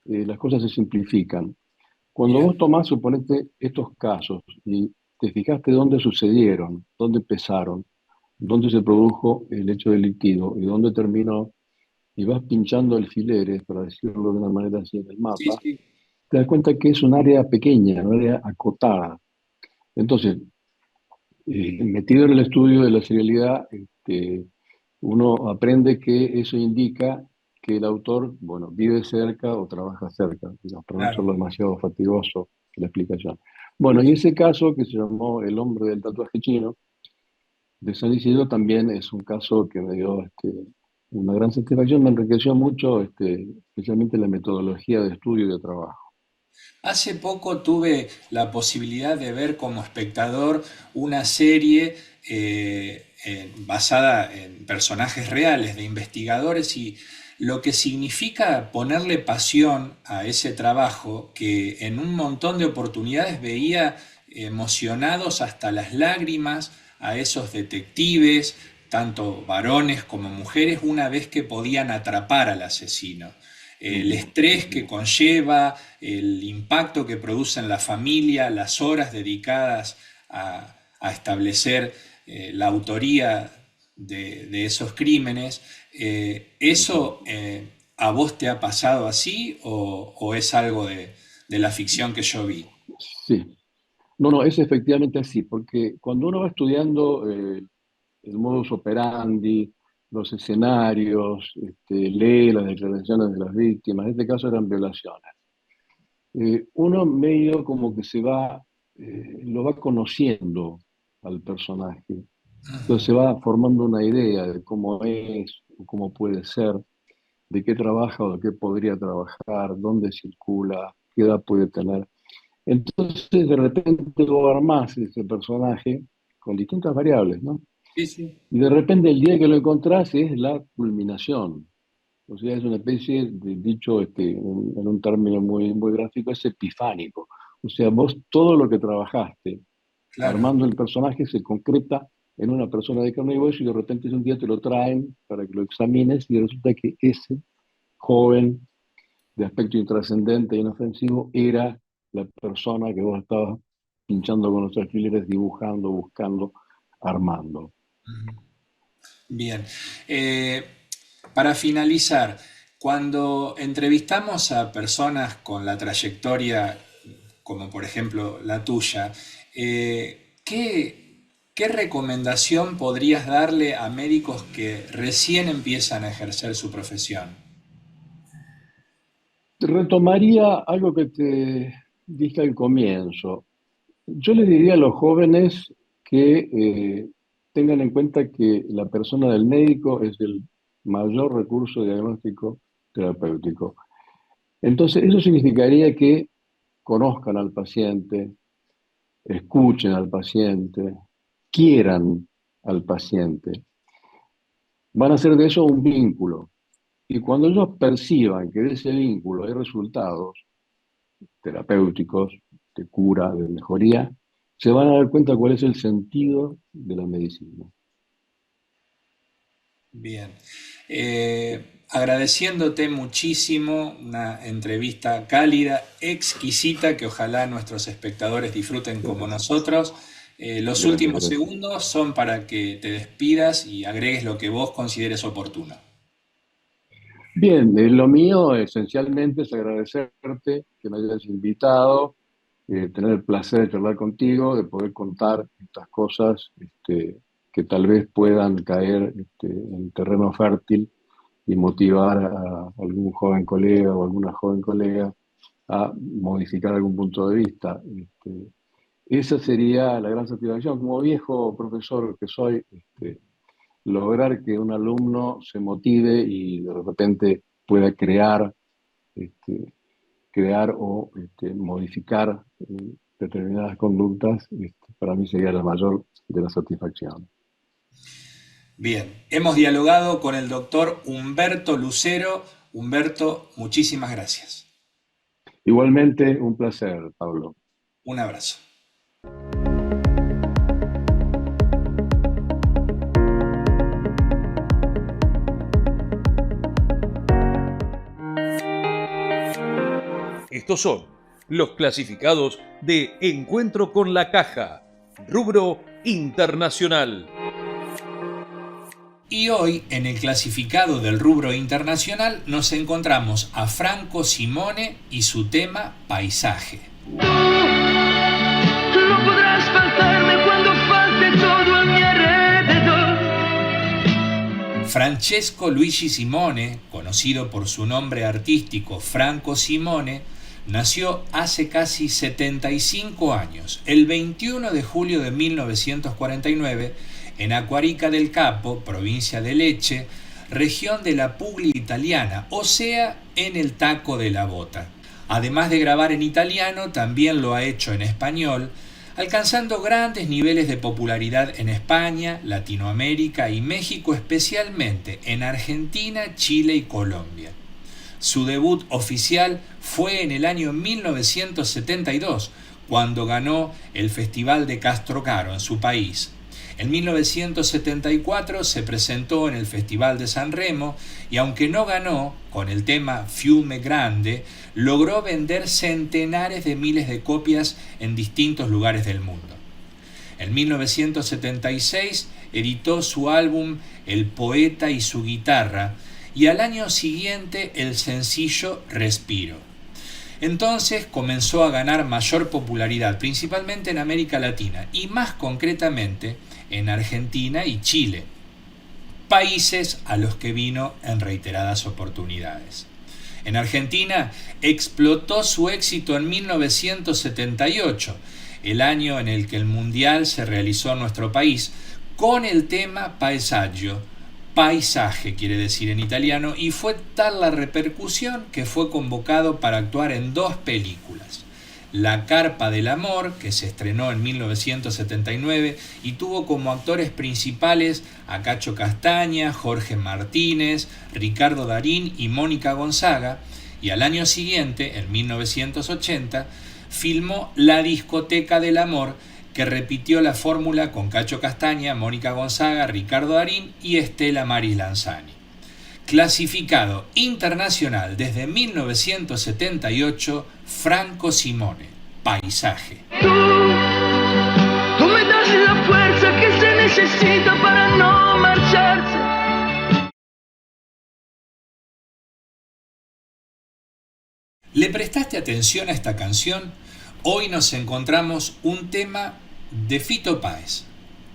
C: las cosas se simplifican. Cuando vos
A: Bien.
C: tomás, suponete, estos casos y te fijaste dónde sucedieron, dónde empezaron, dónde se produjo el hecho delictivo y dónde terminó, y vas pinchando alfileres, para decirlo de una manera así en el
A: Sí,
C: mapa,
A: sí.
C: te das cuenta que es un área pequeña, un área acotada. Entonces, metido en el estudio de la serialidad, uno aprende que eso indica que el autor, bueno, vive cerca o trabaja cerca, digamos, para no
A: Claro.
C: hacerlo demasiado fatigoso la explicación. Bueno, y ese caso que se llamó El hombre del tatuaje chino, de San Isidro, también es un caso que me dio una gran satisfacción, me enriqueció mucho, especialmente la metodología de estudio y de trabajo.
A: Hace poco tuve la posibilidad de ver como espectador una serie basada en personajes reales de investigadores y lo que significa ponerle pasión a ese trabajo que en un montón de oportunidades veía emocionados hasta las lágrimas a esos detectives, tanto varones como mujeres, una vez que podían atrapar al asesino. El
C: Ujú,
A: estrés
C: ujú.
A: que conlleva, el impacto que produce en la familia, las horas dedicadas a establecer la autoría de esos crímenes.
C: Ujú.
A: ¿Eso a vos te ha pasado así o es algo de la ficción que yo vi?
C: Sí, no, no, es efectivamente así, porque cuando uno va estudiando el modus operandi, los escenarios, lee las declaraciones de las víctimas, en este caso eran violaciones, uno medio como que lo va conociendo al personaje, entonces se va formando una idea de cómo es, o cómo puede ser, de qué trabaja o de qué podría trabajar, dónde circula, qué edad puede tener. Entonces, de repente vos armás ese personaje con distintas variables, ¿no?
A: Sí, sí.
C: Y de repente el día que lo encontrás es la culminación. O sea, es una especie de dicho en un término muy gráfico, es epifánico. O sea, vos todo lo que trabajaste
A: Claro.
C: armando el personaje se concreta en una persona de carne y hueso y de repente un día te lo traen para que lo examines y resulta que ese joven de aspecto intrascendente e inofensivo era la persona que vos estabas pinchando con los alfileres, dibujando, buscando, armando.
A: Bien. Eh, para finalizar, cuando entrevistamos a personas con la trayectoria, como por ejemplo la tuya, ¿qué recomendación podrías darle a médicos que recién empiezan a ejercer su profesión?
C: Retomaría algo que te dije al comienzo. Yo les diría a los jóvenes que tengan en cuenta que la persona del médico es el mayor recurso diagnóstico terapéutico. Entonces, eso significaría que conozcan al paciente, escuchen al paciente, quieran al paciente. Van a hacer de eso un vínculo. Y cuando ellos perciban que de ese vínculo hay resultados terapéuticos, de cura, de mejoría, se van a dar cuenta cuál es el sentido de la medicina.
A: Bien. Agradeciéndote muchísimo, una entrevista cálida, exquisita, que ojalá nuestros espectadores disfruten como nosotros. Los
C: Gracias,
A: últimos
C: gracias.
A: segundos son para que te despidas y agregues lo que vos consideres oportuno.
C: Bien, lo mío esencialmente es agradecerte que me hayas invitado, tener el placer de charlar contigo, de poder contar estas cosas que tal vez puedan caer en terreno fértil y motivar a algún joven colega o alguna joven colega a modificar algún punto de vista. Esa sería la gran satisfacción. Como viejo profesor que soy, lograr que un alumno se motive y de repente pueda este, crear o modificar determinadas conductas, para mí sería la mayor de las satisfacciones.
A: Bien, hemos dialogado con el doctor Humberto Lucero. Humberto, muchísimas gracias.
C: Igualmente, un placer, Pablo.
A: Un abrazo.
D: Estos son los clasificados de Encuentro con la Caja, rubro internacional.
A: Y hoy, en el clasificado del rubro internacional, nos encontramos a Franco Simone y su tema Paisaje.
E: No podrás faltarme cuando falte todo a mi alrededor.
A: Francesco Luigi Simone, conocido por su nombre artístico Franco Simone, nació hace casi 75 años, el 21 de julio de 1949, en Aguarica del Capo, provincia de Lecce, región de la Puglia italiana, o sea, en el Taco de la Bota. Además de grabar en italiano, también lo ha hecho en español, alcanzando grandes niveles de popularidad en España, Latinoamérica y México, especialmente en Argentina, Chile y Colombia. Su debut oficial fue en el año 1972, cuando ganó el Festival de Castrocaro en su país. En 1974 se presentó en el Festival de San Remo y aunque no ganó, con el tema Fiume Grande, logró vender centenares de miles de copias en distintos lugares del mundo. En 1976 editó su álbum El poeta y su guitarra y al año siguiente el sencillo Respiro. Entonces comenzó a ganar mayor popularidad, principalmente en América Latina y más concretamente en Argentina y Chile, países a los que vino en reiteradas oportunidades. En Argentina explotó su éxito en 1978, el año en el que el Mundial se realizó en nuestro país, con el tema Paesaggio, paisaje quiere decir en italiano, y fue tal la repercusión que fue convocado para actuar en 2 películas. La Carpa del Amor, que se estrenó en 1979 y tuvo como actores principales a Cacho Castaña, Jorge Martínez, Ricardo Darín y Mónica Gonzaga, y al año siguiente, en 1980, filmó La Discoteca del Amor, que repitió la fórmula con Cacho Castaña, Mónica Gonzaga, Ricardo Darín y Estela Maris Lanzani. Clasificado internacional desde 1978, Franco Simone, Paisaje.
E: Tú me das la fuerza que se necesita para no marcharse.
A: ¿Le prestaste atención a esta canción? Hoy nos encontramos un tema de Fito Páez,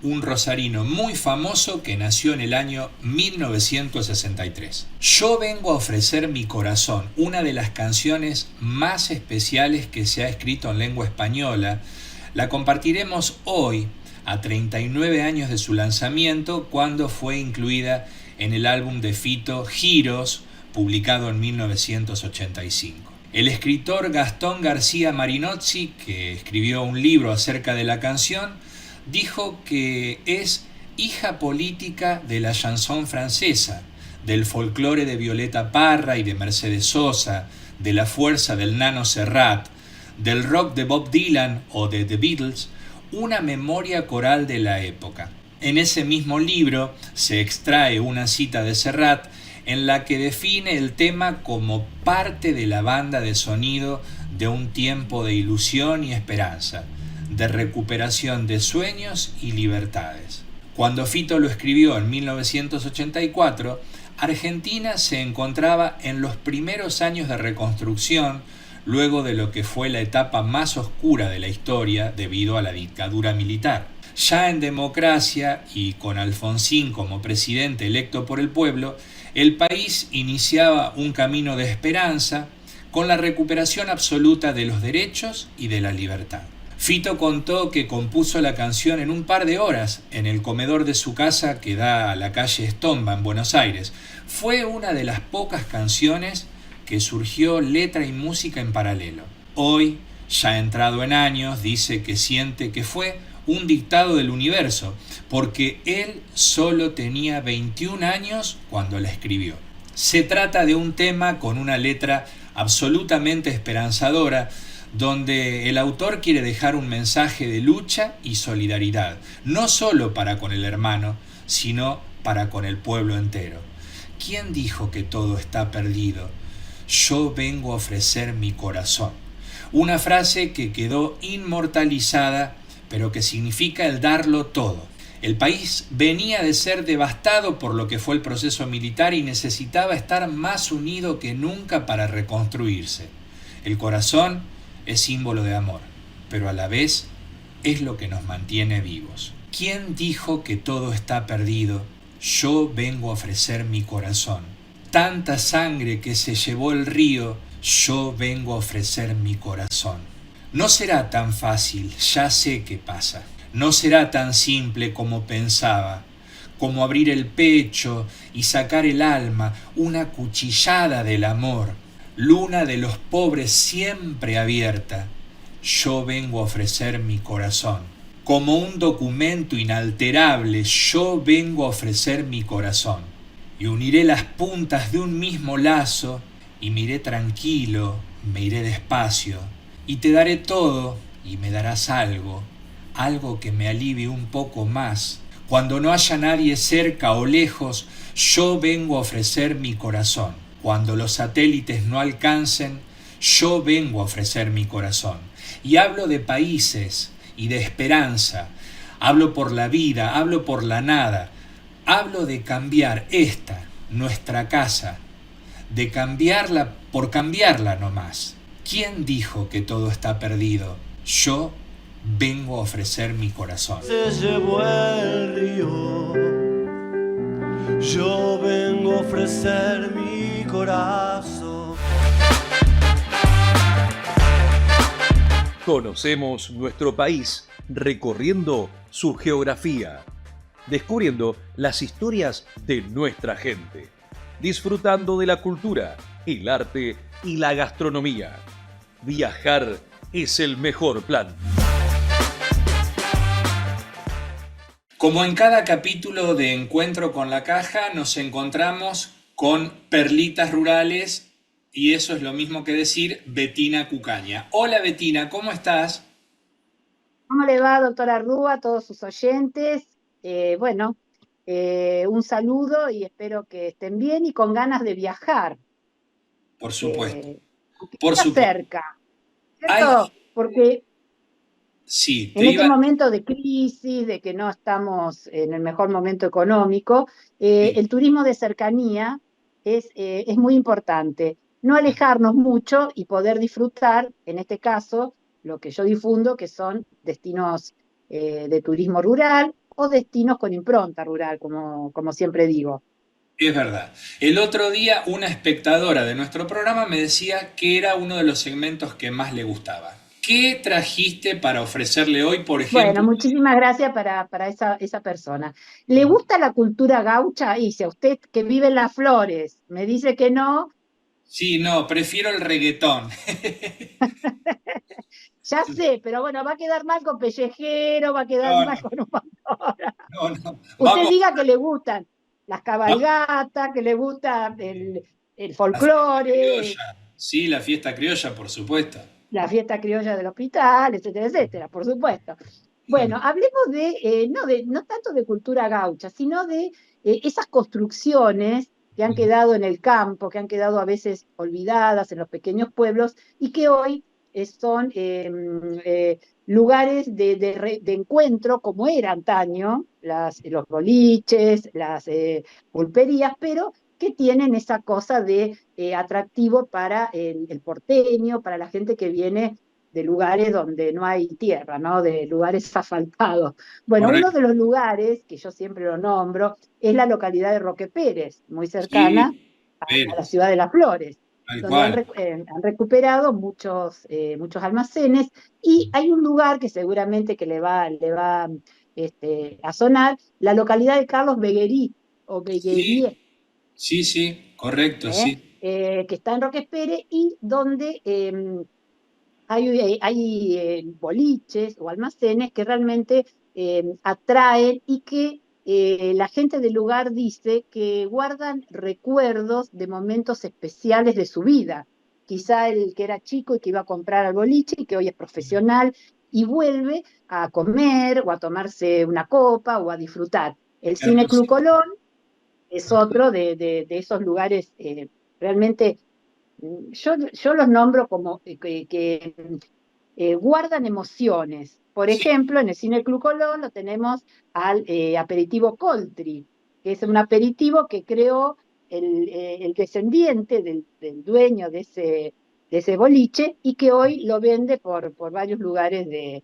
A: un rosarino muy famoso que nació en el año 1963. Yo vengo a ofrecer mi corazón, una de las canciones más especiales que se ha escrito en lengua española. La compartiremos hoy, a 39 años de su lanzamiento, cuando fue incluida en el álbum de Fito Giros, publicado en 1985. El escritor Gastón García Marinozzi, que escribió un libro acerca de la canción, dijo que es hija política de la chanson francesa, del folclore de Violeta Parra y de Mercedes Sosa, de la fuerza del Nano Serrat, del rock de Bob Dylan o de The Beatles, una memoria coral de la época. En ese mismo libro se extrae una cita de Serrat en la que define el tema como parte de la banda de sonido de un tiempo de ilusión y esperanza, de recuperación de sueños y libertades. Cuando Fito lo escribió en 1984, Argentina se encontraba en los primeros años de reconstrucción, luego de lo que fue la etapa más oscura de la historia debido a la dictadura militar. Ya en democracia y con Alfonsín como presidente electo por el pueblo, el país iniciaba un camino de esperanza con la recuperación absoluta de los derechos y de la libertad. Fito contó que compuso la canción en un par de horas en el comedor de su casa que da a la calle Estomba en Buenos Aires. Fue una de las pocas canciones que surgió letra y música en paralelo. Hoy, ya entrado en años, dice que siente que fue un dictado del universo, porque él solo tenía 21 años cuando la escribió. Se trata de un tema con una letra absolutamente esperanzadora, donde el autor quiere dejar un mensaje de lucha y solidaridad, no solo para con el hermano, sino para con el pueblo entero. ¿Quién dijo que todo está perdido? Yo vengo a ofrecer mi corazón. Una frase que quedó inmortalizada, pero que significa el darlo todo. El país venía de ser devastado por lo que fue el proceso militar y necesitaba estar más unido que nunca para reconstruirse. El corazón es símbolo de amor, pero a la vez es lo que nos mantiene vivos. ¿Quién dijo que todo está perdido? Yo vengo a ofrecer mi corazón. Tanta sangre que se llevó el río, yo vengo a ofrecer mi corazón. No será tan fácil, ya sé qué pasa. No será tan simple como pensaba, como abrir el pecho y sacar el alma, una cuchillada del amor, luna de los pobres siempre abierta. Yo vengo a ofrecer mi corazón. Como un documento inalterable, yo vengo a ofrecer mi corazón. Y uniré las puntas de un mismo lazo, y me iré tranquilo, me iré despacio, y te daré todo, y me darás algo que me alivie un poco más. Cuando no haya nadie cerca o lejos, yo vengo a ofrecer mi corazón. Cuando los satélites no alcancen, yo vengo a ofrecer mi corazón. Y hablo de países y de esperanza. Hablo por la vida, hablo por la nada. Hablo de cambiar esta, nuestra casa, de cambiarla por cambiarla nomás. ¿Quién dijo que todo está perdido? Yo vengo a ofrecer mi corazón.
F: Se llevó el río, yo vengo a ofrecer mi corazón.
D: Conocemos nuestro país recorriendo su geografía, descubriendo las historias de nuestra gente, disfrutando de la cultura, el arte y la gastronomía. Viajar es el mejor plan.
A: Como en cada capítulo de Encuentro con la Caja, nos encontramos con perlitas rurales y eso es lo mismo que decir Betina Cucaña. Hola Betina, ¿cómo estás?
G: ¿Cómo le va, doctora Rúa, a todos sus oyentes? Un saludo y espero que estén bien y con ganas de viajar.
A: Por supuesto.
G: Aunque
A: Por
G: está
A: supuesto.
G: cerca, ¿cierto? Porque
A: sí,
G: en este momento de crisis, de que no estamos en el mejor momento económico, el turismo de cercanía es muy importante. No alejarnos mucho y poder disfrutar, en este caso, lo que yo difundo, que son destinos de turismo rural o destinos con impronta rural, como siempre digo.
A: Es verdad. El otro día una espectadora de nuestro programa me decía que era uno de los segmentos que más le gustaba. ¿Qué trajiste para ofrecerle hoy, por ejemplo?
G: Bueno, muchísimas gracias para esa persona. ¿Le gusta la cultura gaucha? Y si a usted que vive en Las Flores me dice que no...
A: Sí, no, prefiero el reggaetón.
G: Ya sé, pero bueno, va a quedar mal con Pellejero, va a quedar mal con un Pandora.
A: No.
G: Usted diga que le gustan las cabalgatas, que le gusta el folclore.
A: Sí, la fiesta criolla, por supuesto.
G: La fiesta criolla del hospital, etcétera, etcétera, por supuesto. Bueno, hablemos no tanto de cultura gaucha, sino de esas construcciones que han quedado en el campo, que han quedado a veces olvidadas en los pequeños pueblos y que hoy son lugares de encuentro, como era antaño, los boliches, las pulperías, pero que tienen esa cosa de atractivo para el porteño, para la gente que viene de lugares donde no hay tierra, ¿no? De lugares asfaltados. Bueno, uno
A: Correcto.
G: de los lugares, que yo siempre lo nombro, es la localidad de Roque Pérez, muy cercana
A: Sí,
G: a la
A: Pérez,
G: ciudad de Las Flores,
A: tal
G: donde
A: cual.
G: han recuperado muchos almacenes, y hay un lugar que seguramente que le va a sonar, la localidad de Carlos Beguerí, o
A: Sí,
G: Beguerie,
A: sí, sí, correcto, sí.
G: que está en Roque Pérez, y donde hay boliches o almacenes que realmente atraen y que la gente del lugar dice que guardan recuerdos de momentos especiales de su vida. Quizá el que era chico y que iba a comprar al boliche y que hoy es profesional y vuelve a comer o a tomarse una copa o a disfrutar. El Cine
A: Hermoso.
G: Club Colón es otro de esos lugares realmente, yo los nombro como que guardan emociones. Por
A: Sí,
G: ejemplo, en el Cine Club Colón lo tenemos al aperitivo Coltri, que es un aperitivo que creó el descendiente del dueño de ese boliche y que hoy lo vende por varios lugares de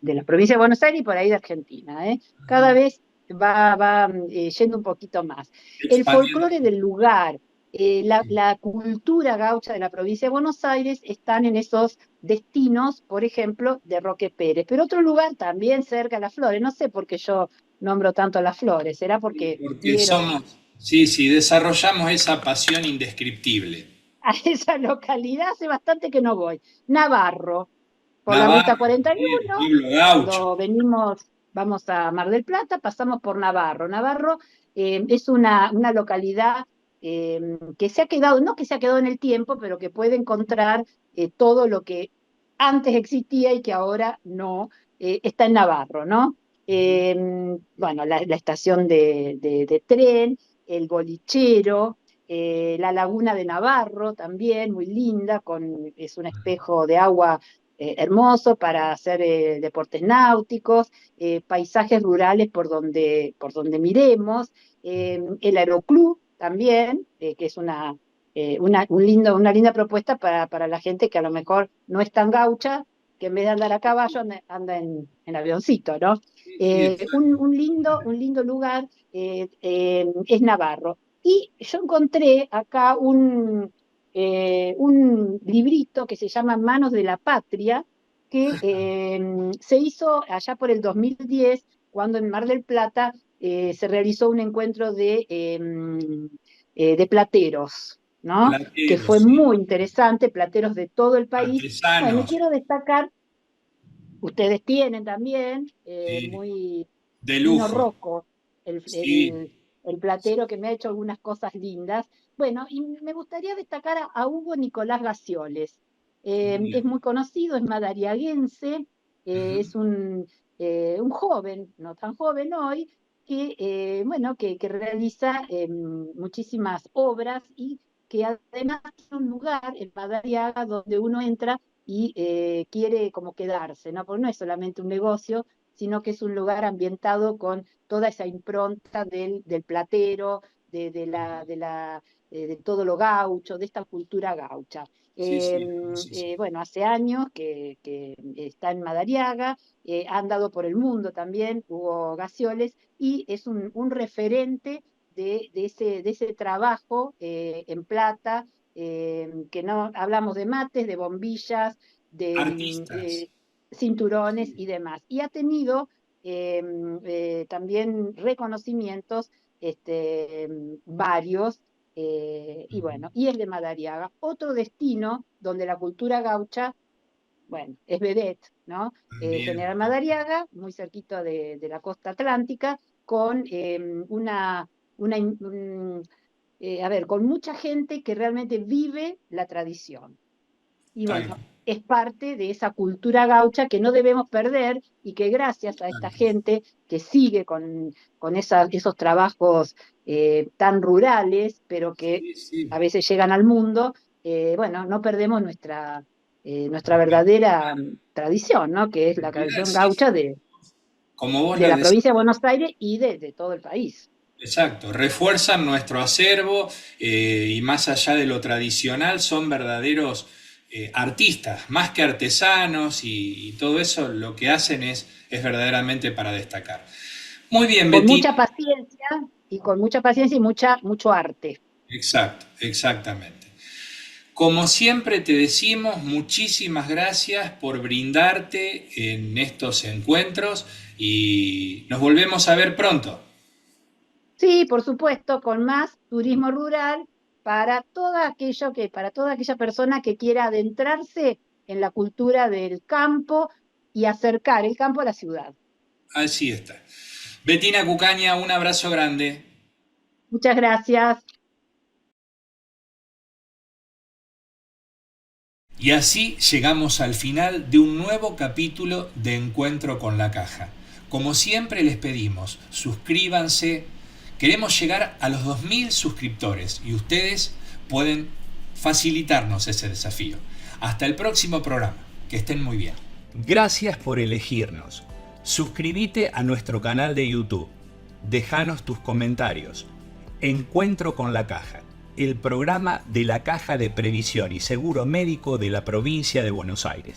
G: la provincia de Buenos Aires y por ahí de Argentina. Cada vez va yendo un poquito más. El
A: expandiendo.
G: folclore del lugar, la cultura gaucha de la provincia de Buenos Aires están en esos destinos, por ejemplo, de Roque Pérez. Pero otro lugar también cerca de Las Flores, no sé por qué yo nombro tanto Las Flores, será porque
A: Porque
G: quiero
A: somos, sí, sí, desarrollamos esa pasión indescriptible.
G: a esa localidad, hace bastante que no voy. Navarro, por la ruta
A: Navarro,
G: 41,
A: pueblo gaucho.
G: cuando vamos a Mar del Plata, pasamos por Navarro. Navarro es una localidad que se ha quedado, no que se ha quedado en el tiempo, pero que puede encontrar todo lo que antes existía y que ahora no está en Navarro, ¿no? Bueno, la estación de tren, el bolichero, la laguna de Navarro también, muy linda, es un espejo de agua hermoso para hacer deportes náuticos, paisajes rurales por donde miremos, el aeroclub también, que es una linda propuesta para la gente que a lo mejor no es tan gaucha, que en vez de andar a caballo anda en avioncito, ¿no?
A: Sí, sí,
G: Un lindo lugar es Navarro. Y yo encontré acá un librito que se llama Manos de la Patria, que se hizo allá por el 2010, cuando en Mar del Plata se realizó un encuentro de plateros, ¿no? Que
A: platero,
G: fue
A: sí.
G: muy interesante, plateros de todo el país. Bueno, y
A: Artesanos,
G: quiero destacar, ustedes tienen también,
A: sí.
G: muy
A: De
G: Nino
A: lujo,
G: Rocco, el,
A: sí.
G: el- el platero que me ha hecho algunas cosas lindas. Bueno, y me gustaría destacar a Hugo Nicolás Gacioles. Es
A: Bien.
G: muy conocido, es madariaguense,
A: Ujú.
G: es un joven, no tan joven hoy, bueno, que realiza muchísimas obras y que además tiene un lugar en Madariaga donde uno entra y quiere como quedarse, ¿no? Porque no es solamente un negocio, sino que es un lugar ambientado con toda esa impronta del platero, de todo lo gaucho, de esta cultura gaucha.
A: Sí, sí, hermosísimo.
G: Bueno, hace años que está en Madariaga, ha andado por el mundo también, Hugo Gacioles, y es un referente de ese trabajo en plata, que no hablamos de mates, de bombillas, de
A: Artistas.
G: cinturones
A: Sí,
G: y demás. Y ha tenido también reconocimientos varios, y bueno, y es de Madariaga. Otro destino donde la cultura gaucha, bueno, es vedette, ¿no?
A: también.
G: General Madariaga, muy cerquito de la costa atlántica, con a ver, con mucha gente que realmente vive la tradición. y bueno, es parte de esa cultura gaucha que no debemos perder y que gracias a esta gente que sigue con esos trabajos tan rurales, pero que a veces llegan al mundo, bueno, no perdemos nuestra verdadera tradición, ¿no? Que es la tradición gaucha de
A: como vos
G: la
A: lo decís.
G: provincia de Buenos Aires y de todo el país.
A: Exacto, refuerzan nuestro acervo y más allá de lo tradicional son verdaderos artistas, más que artesanos y todo eso lo que hacen es verdaderamente para destacar. Muy bien,
G: Con
A: Betty.
G: mucha paciencia y mucho arte.
A: Exacto, exactamente. Como siempre te decimos, muchísimas gracias por brindarte en estos encuentros y nos volvemos a ver pronto.
G: Sí, por supuesto, con más turismo rural para toda aquella persona que quiera adentrarse en la cultura del campo y acercar el campo a la ciudad.
A: Así está. Bettina Cucaña, un abrazo grande.
G: Muchas gracias.
A: Y así llegamos al final de un nuevo capítulo de Encuentro con la Caja. Como siempre les pedimos, suscríbanse. Queremos llegar a los 2000 suscriptores y ustedes pueden facilitarnos ese desafío. Hasta el próximo programa. Que estén muy bien.
H: Gracias por elegirnos. Suscríbete a nuestro canal de YouTube. Déjanos tus comentarios. Encuentro con la Caja, el programa de la Caja de Previsión y Seguro Médico de la provincia de Buenos Aires.